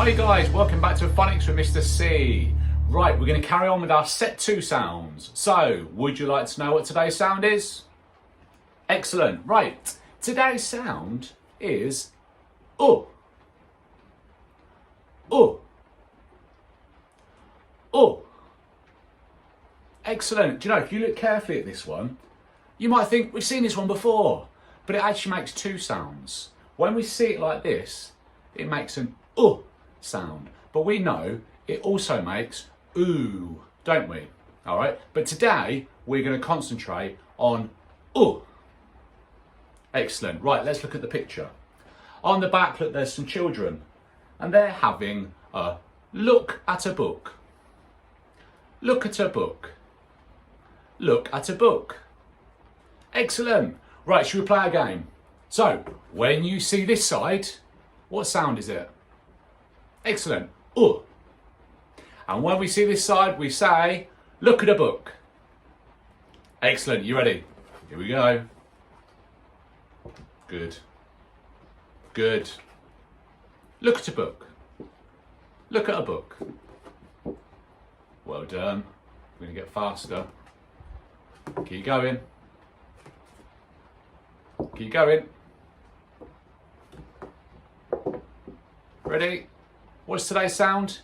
Hi guys, welcome back to Phonics with Mr. C. Right, we're going to carry on with our set 2 sounds. So, would you like to know what today's sound is? Excellent. Right, today's sound is oh. Oh. Oh. Excellent. Do you know, if you look carefully at this one, you might think we've seen this one before, but it actually makes 2 sounds. When we see it like this, it makes an sound, but we know it also makes ooh, don't we? All right, but today we're going to concentrate on ooh. Excellent. Right, let's look at the picture. On the back, look, there's some children and they're having a look at a book. Look at a book. Look at a book. Excellent. Right, should we play a game? So when you see this side, what sound is it? Excellent. Ooh. And when we see this side, we say, look at a book. Excellent. You ready? Here we go. Good. Good. Look at a book. Look at a book. Well done. We're going to get faster. Keep going. Keep going. Ready? What's today's sound?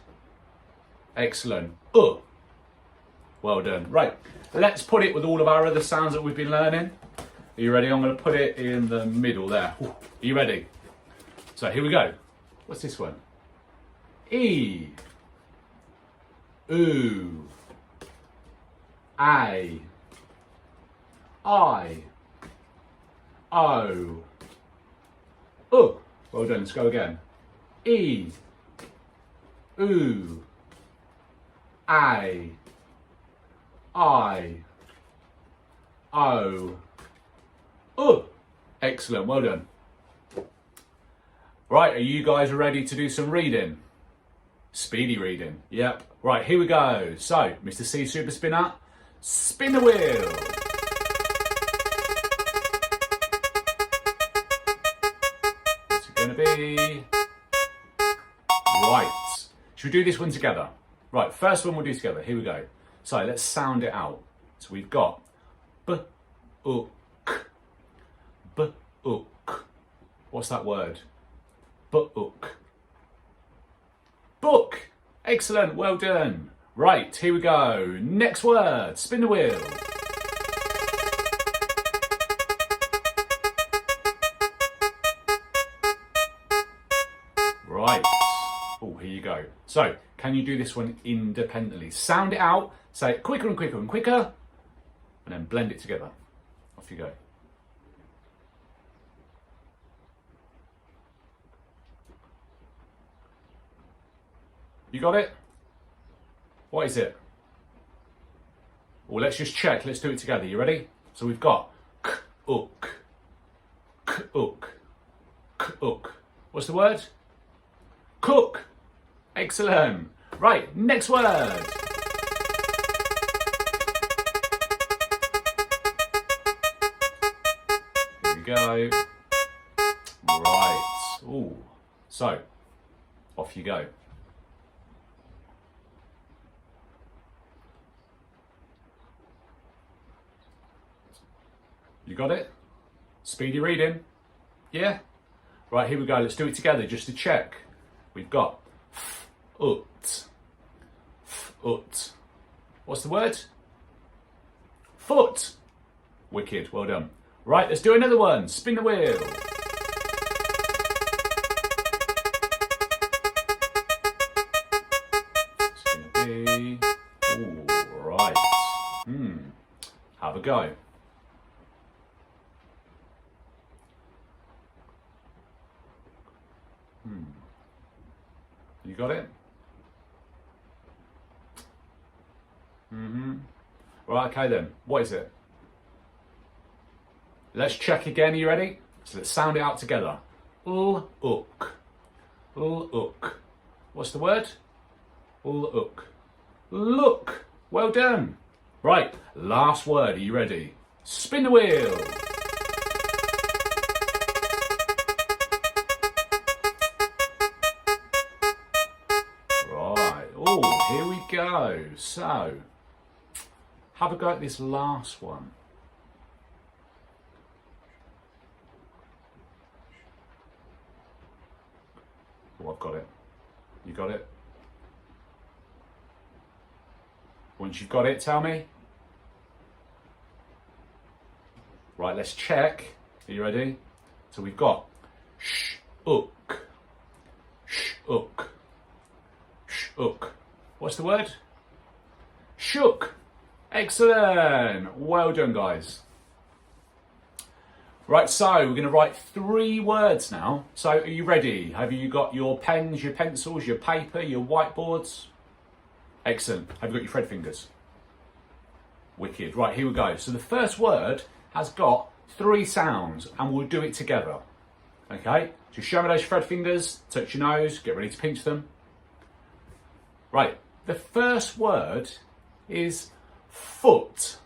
Excellent. Well done. Right, let's put it with all of our other sounds that we've been learning. Are you ready? I'm going to put it in the middle there. Ooh. Are you ready? So here we go. What's this one? E. Ooh. A. I. O. Well done. Let's go again. E. Ooh. A. I. O. Excellent, well done. Right, are you guys ready to do some reading? Speedy reading, yep. Right, here we go. So, Mr. C Super Spinner, spin the wheel. What's it gonna be? Right. Should we do this one together? Right, first one we'll do together. Here we go. So let's sound it out. So we've got b-ook. B-ook. What's that word? B-ook. Book. Excellent, well done. Right, here we go. Next word. Spin the wheel. Right. Oh, here you go. So, can you do this one independently? Sound it out, say it quicker and quicker and quicker, and then blend it together. Off you go. You got it? What is it? Well, let's just check. Let's do it together. You ready? So we've got k-ook, k-ook, k-ook. What's the word? Cook. Excellent. Right, next word. Here we go. Right. Ooh. So, off you go. You got it? Speedy reading? Yeah? Right, here we go. Let's do it together just to check. We've got f-ut. F-ut. What's the word? Foot. Wicked, well done. Right, let's do another one. Spin the wheel. It's gonna be... Ooh, right. Have a go. You got it? Right, okay then. What is it? Let's check again. Are you ready? So let's sound it out together. Look. Look. What's the word? Look. Look. Well done. Right, last word. Are you ready? Spin the wheel. Right. Oh, here we go. So, have a go at this last one. Oh, I've got it. You got it? Once you've got it, tell me. Right, let's check. Are you ready? So we've got shook, shook, shook. What's the word? Shook. Excellent. Well done, guys. Right, so we're going to write 3 words now. So are you ready? Have you got your pens, your pencils, your paper, your whiteboards? Excellent. Have you got your thread fingers? Wicked. Right, here we go. So the first word has got 3 sounds and we'll do it together. Okay? So show me those thread fingers, touch your nose, get ready to pinch them. Right, the first word is foot.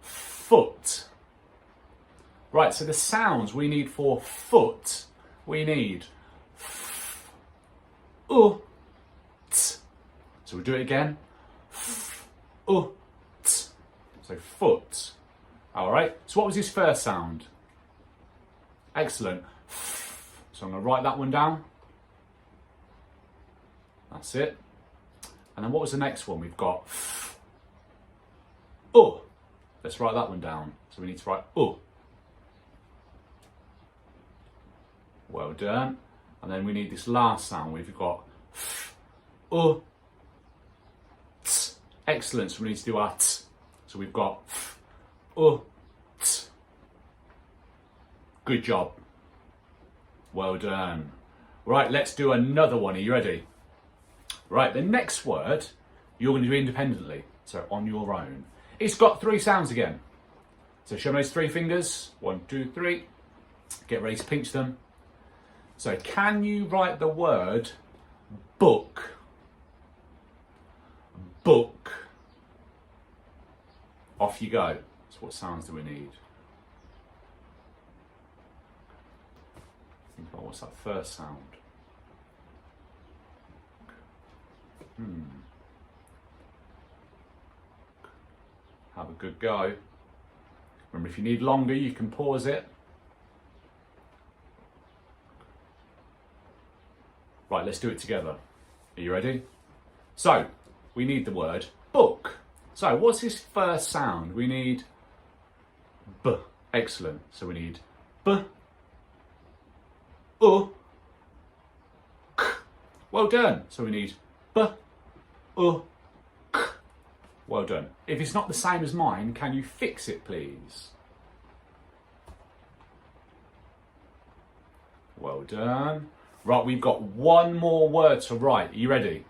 Foot. Right, so the sounds we need for foot, we need f, t. So we'll do it again. F, t. So foot. All right, so what was his first sound? Excellent. F. So I'm going to write that one down. That's it. And then what was the next one? We've got f, Let's write that one down. So we need to write Well done. And then we need this last sound. We've got f, t. Excellent. So we need to do our t. So we've got f, t. Good job. Well done. Right, let's do another one. Are you ready? Right, the next word you're going to do independently. So on your own. It's got 3 sounds again. So show me those 3 fingers. 1, 2, 3. Get ready to pinch them. So can you write the word book? Book. Off you go. So what sounds do we need? Think about what's that first sound? Have a good go. Remember, if you need longer, you can pause it. Right, let's do it together. Are you ready? So, we need the word book. So, what's his first sound? We need B. Excellent. So we need B, U, K. Well done. So we need B, U, K. Well done. If it's not the same as mine, can you fix it, please? Well done. Right, we've got one more word to write. Are you ready?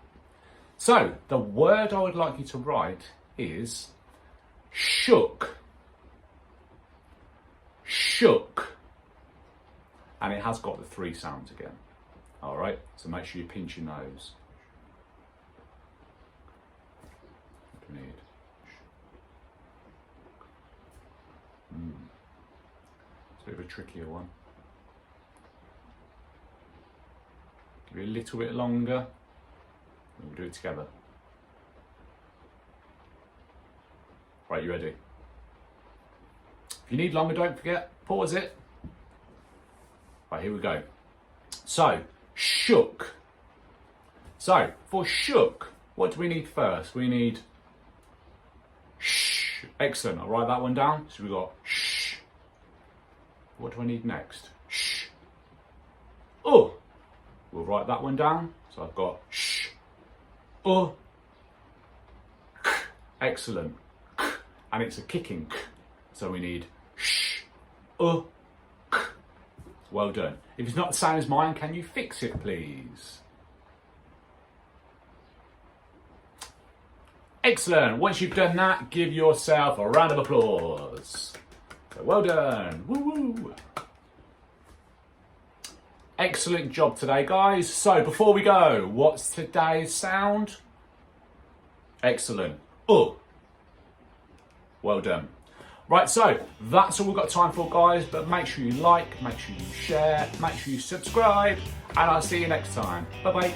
So, the word I would like you to write is shook. Shook. And it has got the 3 sounds again. All right, so make sure you pinch your nose. What do we need? It's a bit of a trickier one. Give it a little bit longer, and we'll do it together. Right, you ready? If you need longer, don't forget, pause it. Right, here we go. So, shook. So, for shook, what do we need first? We need sh. Excellent, I'll write that one down. So we've got sh. What do I need next? Sh. Oh. We'll write that one down. So I've got sh, k. Excellent. K. And it's a kicking k. So we need sh, k. Well done. If it's not the same as mine, can you fix it, please? Excellent. Once you've done that, give yourself a round of applause. So well done. Woo woo. Excellent job today, guys. So before we go, what's today's sound? Excellent. Oh. Well done. Right, so that's all we've got time for, guys, but make sure you like, make sure you share, make sure you subscribe, and I'll see you next time. Bye-bye.